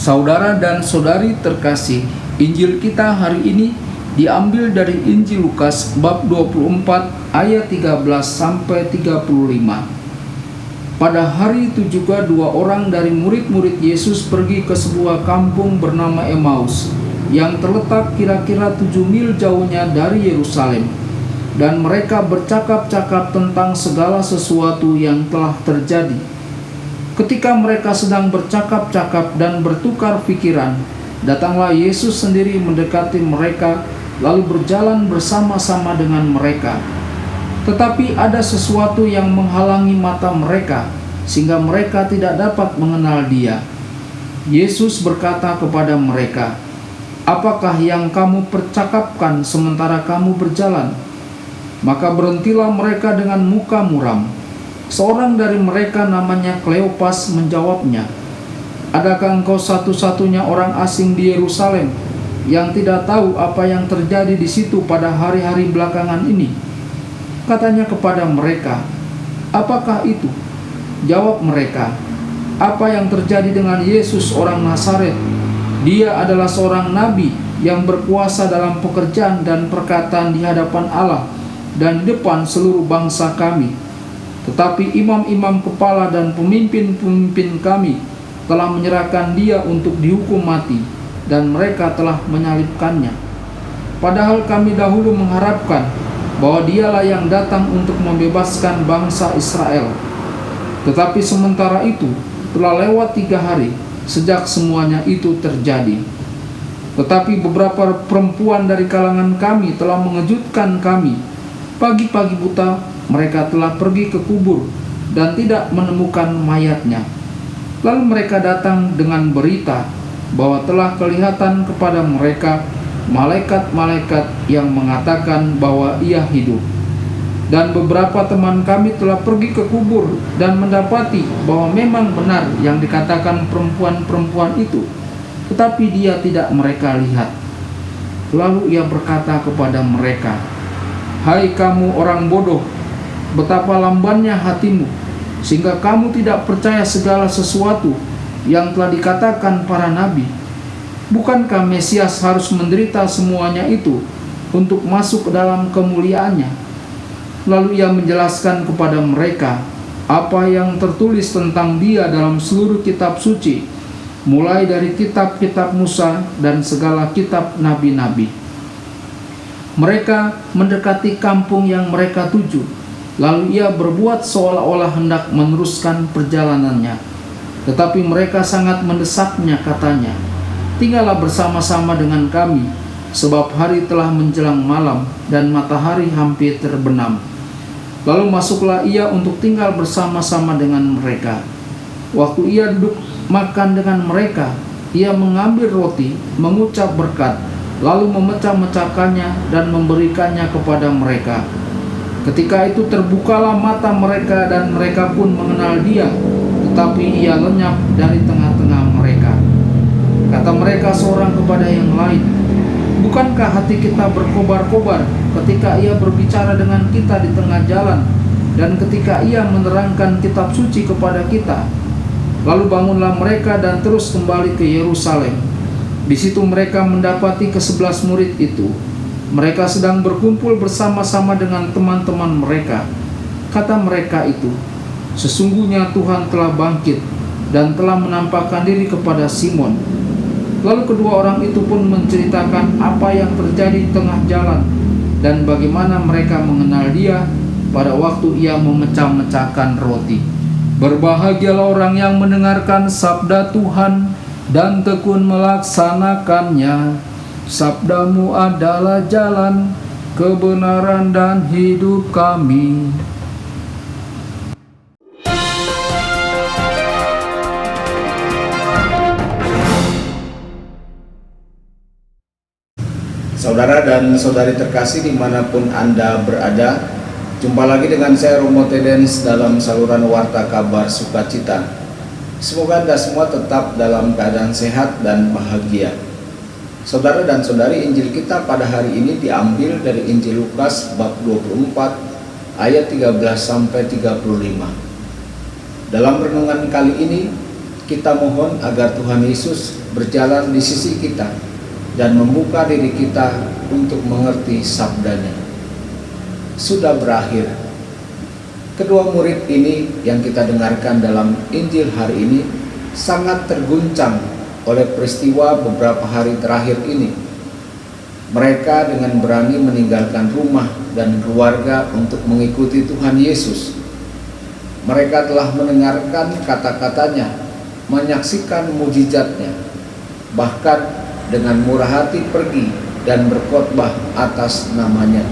Saudara dan saudari terkasih, Injil kita hari ini diambil dari Injil Lukas bab 24 ayat 13 sampai 35. Pada hari itu juga dua orang dari murid-murid Yesus pergi ke sebuah kampung bernama Emmaus yang terletak kira-kira 7 mil jauhnya dari Yerusalem. Dan mereka bercakap-cakap tentang segala sesuatu yang telah terjadi. Ketika mereka sedang bercakap-cakap dan bertukar pikiran, datanglah Yesus sendiri mendekati mereka, lalu berjalan bersama-sama dengan mereka. Tetapi ada sesuatu yang menghalangi mata mereka, sehingga mereka tidak dapat mengenal Dia. Yesus berkata kepada mereka, "Apakah yang kamu percakapkan sementara kamu berjalan?" Maka berhentilah mereka dengan muka muram. Seorang dari mereka namanya Kleopas menjawabnya, "Adakah engkau satu-satunya orang asing di Yerusalem yang tidak tahu apa yang terjadi di situ pada hari-hari belakangan ini?" Katanya kepada mereka, "Apakah itu?" Jawab mereka, "Apa yang terjadi dengan Yesus orang Nazaret? Dia adalah seorang nabi yang berkuasa dalam pekerjaan dan perkataan di hadapan Allah dan di depan seluruh bangsa kami. Tetapi imam-imam kepala dan pemimpin-pemimpin kami telah menyerahkan Dia untuk dihukum mati, dan mereka telah menyalibkannya. Padahal kami dahulu mengharapkan bahwa Dialah yang datang untuk membebaskan bangsa Israel. Tetapi sementara itu telah lewat 3 hari sejak semuanya itu terjadi. Tetapi beberapa perempuan dari kalangan kami telah mengejutkan kami. Pagi-pagi buta mereka telah pergi ke kubur dan tidak menemukan mayatnya. Lalu mereka datang dengan berita bahwa telah kelihatan kepada mereka malaikat-malaikat yang mengatakan bahwa Ia hidup. Dan beberapa teman kami telah pergi ke kubur dan mendapati bahwa memang benar yang dikatakan perempuan-perempuan itu, tetapi Dia tidak mereka lihat." Lalu Ia berkata kepada mereka, "Hai kamu orang bodoh, betapa lambannya hatimu, sehingga kamu tidak percaya segala sesuatu yang telah dikatakan para nabi. Bukankah Mesias harus menderita semuanya itu untuk masuk ke dalam kemuliaannya?" Lalu Ia menjelaskan kepada mereka apa yang tertulis tentang Dia dalam seluruh kitab suci, mulai dari kitab-kitab Musa dan segala kitab nabi-nabi. Mereka mendekati kampung yang mereka tuju. Lalu Ia berbuat seolah-olah hendak meneruskan perjalanannya. Tetapi mereka sangat mendesaknya, katanya, "Tinggallah bersama-sama dengan kami, sebab hari telah menjelang malam dan matahari hampir terbenam." Lalu masuklah Ia untuk tinggal bersama-sama dengan mereka. Waktu Ia duduk makan dengan mereka, Ia mengambil roti, mengucap berkat, lalu memecah-mecahkannya dan memberikannya kepada mereka. Ketika itu terbukalah mata mereka dan mereka pun mengenal Dia, tetapi Ia lenyap dari tengah-tengah mereka. Kata mereka seorang kepada yang lain, "Bukankah hati kita berkobar-kobar ketika Ia berbicara dengan kita di tengah jalan dan ketika Ia menerangkan kitab suci kepada kita?" Lalu bangunlah mereka dan terus kembali ke Yerusalem. Di situ mereka mendapati ke-11 murid itu. Mereka sedang berkumpul bersama-sama dengan teman-teman mereka. Kata mereka itu, "Sesungguhnya Tuhan telah bangkit dan telah menampakkan diri kepada Simon." Lalu kedua orang itu pun menceritakan apa yang terjadi di tengah jalan dan bagaimana mereka mengenal Dia pada waktu Ia memecah-mecahkan roti. Berbahagialah orang yang mendengarkan sabda Tuhan dan tekun melaksanakannya. Sabda-Mu adalah jalan, kebenaran dan hidup kami. Saudara dan saudari terkasih dimanapun Anda berada, jumpa lagi dengan saya Romo Tedens dalam saluran Warta Kabar Sukacita. Semoga Anda semua tetap dalam keadaan sehat dan bahagia. Saudara dan saudari, Injil kita pada hari ini diambil dari Injil Lukas bab 24 ayat 13 sampai 35. Dalam renungan kali ini Kita mohon agar Tuhan Yesus berjalan di sisi kita dan membuka diri kita untuk mengerti sabdanya. Sudah berakhir. Kedua murid ini yang kita dengarkan dalam Injil hari ini sangat terguncang oleh peristiwa beberapa hari terakhir ini. Mereka dengan berani meninggalkan rumah dan keluarga untuk mengikuti Tuhan Yesus. Mereka telah mendengarkan kata-katanya, menyaksikan mujizatnya, bahkan dengan murah hati pergi dan berkhotbah atas namanya.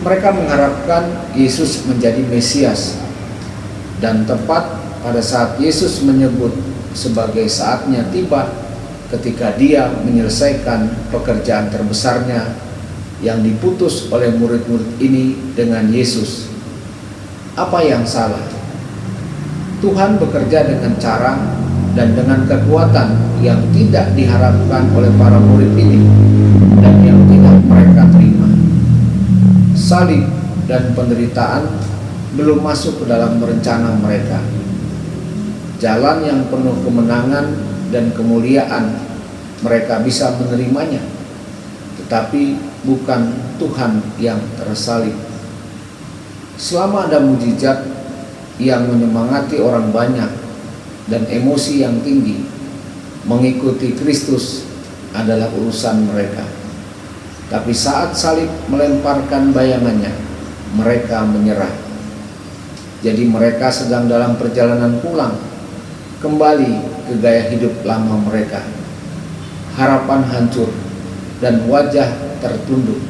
Mereka mengharapkan Yesus menjadi Mesias, dan tepat pada saat Yesus menyebut sebagai saatnya tiba ketika dia menyelesaikan pekerjaan terbesarnya yang diputus oleh murid-murid ini dengan Yesus. Apa yang salah? Tuhan bekerja dengan cara dan dengan kekuatan yang tidak diharapkan oleh para murid ini dan yang tidak mereka terima. Salib dan penderitaan belum masuk ke dalam rencana mereka. Jalan yang penuh kemenangan dan kemuliaan mereka bisa menerimanya, tetapi bukan Tuhan yang tersalib. Selama ada mujizat yang menyemangati orang banyak dan emosi yang tinggi, mengikuti Kristus adalah urusan mereka. Tapi saat salib melemparkan bayangannya, mereka menyerah. Jadi mereka sedang dalam perjalanan pulang kembali ke gaya hidup lama mereka. Harapan hancur dan wajah tertunduk.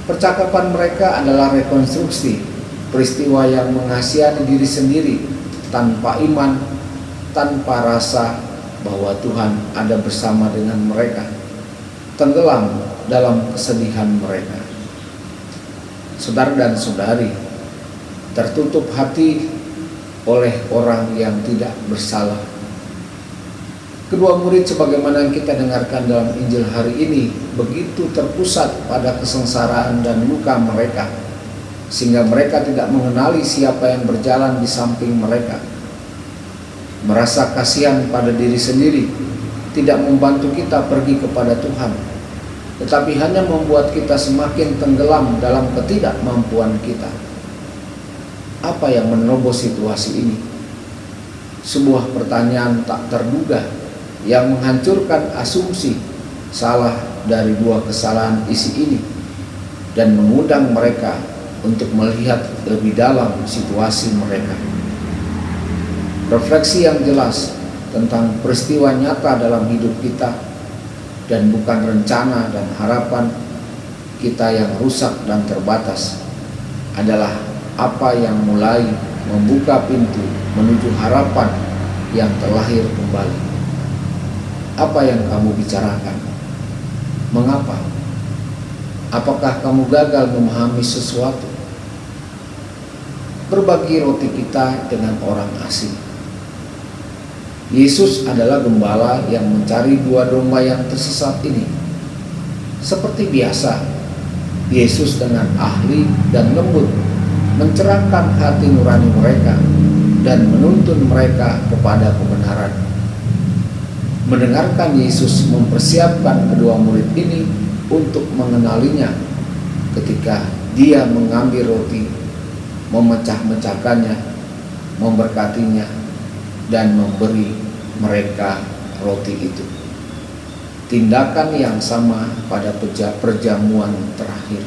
Percakapan mereka adalah rekonstruksi peristiwa yang mengasihani diri sendiri tanpa iman, tanpa rasa bahwa Tuhan ada bersama dengan mereka, tenggelam dalam kesedihan mereka. Saudara dan saudari, tertutup hati oleh orang yang tidak bersalah. Kedua murid sebagaimana yang kita dengarkan dalam Injil hari ini begitu terpusat pada kesengsaraan dan luka mereka, sehingga mereka tidak mengenali siapa yang berjalan di samping mereka. Merasa kasihan pada diri sendiri tidak membantu kita pergi kepada Tuhan, tetapi hanya membuat kita semakin tenggelam dalam ketidakmampuan kita. Apa yang menerobos situasi ini? Sebuah pertanyaan tak terduga yang menghancurkan asumsi salah dari dua kesalahan isi ini dan mengundang mereka untuk melihat lebih dalam situasi mereka. Refleksi yang jelas tentang peristiwa nyata dalam hidup kita dan bukan rencana dan harapan kita yang rusak dan terbatas adalah apa yang mulai membuka pintu menuju harapan yang terlahir kembali. Apa yang kamu bicarakan? Mengapa? Apakah kamu gagal memahami sesuatu? Berbagi roti kita dengan orang asing. Yesus adalah gembala yang mencari dua domba yang tersesat ini. Seperti biasa, Yesus dengan ahli dan lembut mencerahkan hati nurani mereka dan menuntun mereka kepada kebenaran. Mendengarkan Yesus mempersiapkan kedua murid ini untuk mengenalinya ketika dia mengambil roti, memecah-mecahkannya, memberkatinya, dan memberi mereka roti itu. Tindakan yang sama pada perjamuan terakhir.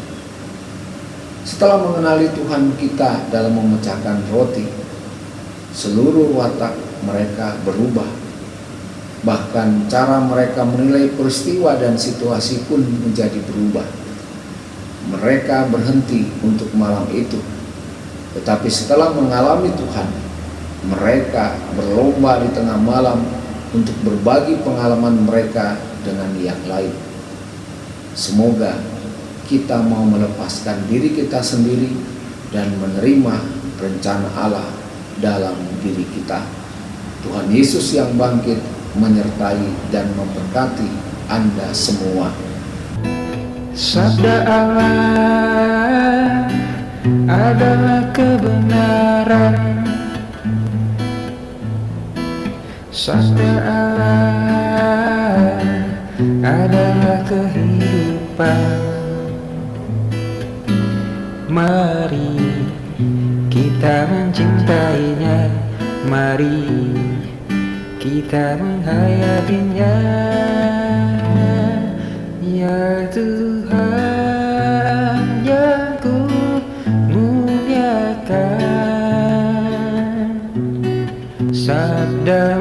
Setelah mengenali Tuhan kita dalam memecahkan roti, seluruh watak mereka berubah. Bahkan cara mereka menilai peristiwa dan situasi pun menjadi berubah. Mereka berhenti untuk malam itu. Tetapi setelah mengalami Tuhan, mereka berlomba di tengah malam untuk berbagi pengalaman mereka dengan yang lain. Semoga kita mau melepaskan diri kita sendiri dan menerima rencana Allah dalam diri kita. Tuhan Yesus yang bangkit menyertai dan memberkati Anda semua. Sabda Allah adalah kebenaran, Sabda Allah adalah kehidupan. Mari kita mencintainya, mari kita menghayatinya. Ya Tuhan yang ku muliakan, sabda